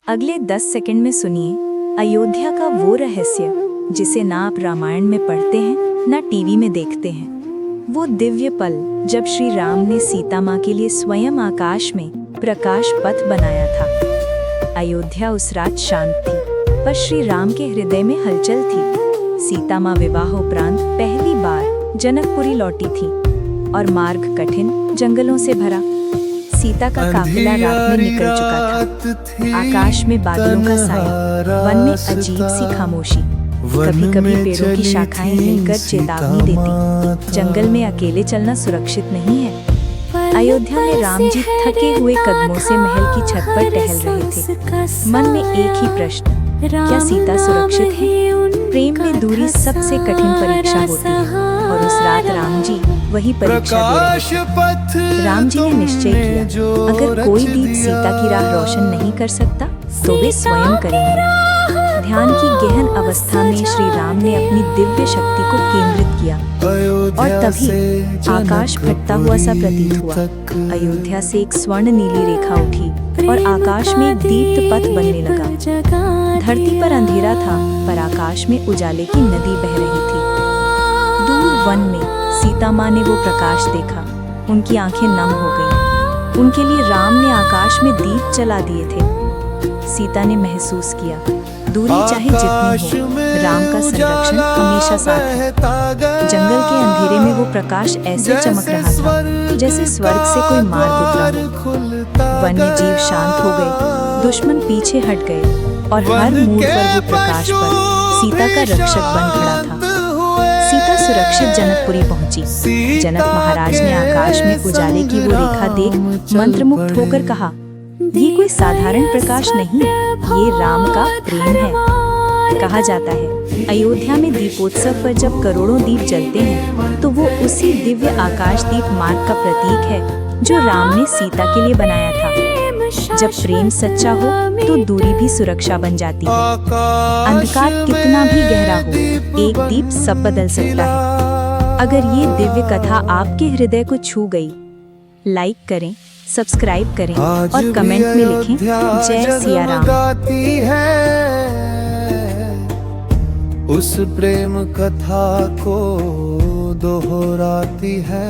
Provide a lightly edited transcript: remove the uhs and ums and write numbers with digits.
अगले 10 सेकंड में सुनिए अयोध्या का वो रहस्य जिसे ना आप रामायण में पढ़ते हैं ना टीवी में देखते हैं। वो दिव्य पल जब श्री राम ने सीता माँ के लिए स्वयं आकाश में प्रकाश पथ बनाया था। अयोध्या उस रात शांत थी, पर श्री राम के हृदय में हलचल थी। सीता माँ विवाहोपरांत पहली बार जनकपुरी लौटी थी और मार्ग कठिन जंगलों से भरा। सीता का काफिला रात में निकल चुका था। आकाश में बादलों का साया, वन में अजीब सी खामोशी। कभी-कभी पेड़ों की शाखाएं हिलकर चेतावनी देती, जंगल में अकेले चलना सुरक्षित नहीं है। अयोध्या में राम जी थके हुए कदमों से महल की छत पर टहल रहे थे। मन में एक ही प्रश्न, क्या सीता सुरक्षित है? प्रेम में दूरी सबसे कठिन परीक्षा होती है और उस रात राम जी वही परीक्षा दे रहे थे। राम जी ने निश्चय किया, अगर कोई दीप सीता की राह रोशन नहीं कर सकता तो वे स्वयं करेंगे। ध्यान की गहन अवस्था में श्री राम ने अपनी दिव्य शक्ति को केंद्रित किया और तभी आकाश फटता हुआ सा प्रतीत हुआ। अयोध्या से एक स्वर्ण नीली रेखा उठी और आकाश में एक दीप्त पथ बनने लगा। धरती पर अंधेरा था, पर आकाश में उजाले की नदी बह रही थी। दूर वन में सीता माँ ने वो प्रकाश देखा, उनकी आंखें नम हो गईं। उनके लिए राम ने आकाश में दीप जला दिए थे। सीता ने महसूस किया, दूरी चाहे जितनी हो, राम का संरक्षण हमेशा साथ है। जंगल के अंधेरे में वो प्रकाश ऐसे चमक रहा था जैसे स्वर्ग से कोई मार्ग उतरा हो। वन्य जीव शांत हो गए, दुश्मन पीछे हट गए और हर मोड़ पर वो प्रकाश पर सीता का रक्षक बन खड़ा था। सीता सुरक्षित जनकपुरी पहुंची। जनक महाराज ने आकाश में उजाले की वो रेखा देख मंत्रमुग्ध होकर कहा, ये कोई साधारण प्रकाश नहीं, ये राम का प्रेम है। कहा जाता है, अयोध्या में दीपोत्सव पर जब करोड़ों दीप जलते हैं तो वो उसी दिव्य आकाश दीप मार्ग का प्रतीक है जो राम ने सीता के लिए बनाया था। जब प्रेम सच्चा हो तो दूरी भी सुरक्षा बन जाती है। अंधकार कितना भी गहरा हो, एक दीप सब बदल सकता है। अगर ये दिव्य कथा आपके हृदय को छू गई, लाइक करें, सब्सक्राइब करें और कमेंट में लिखें जय सिया राम। उस प्रेम कथा को दोहराती है।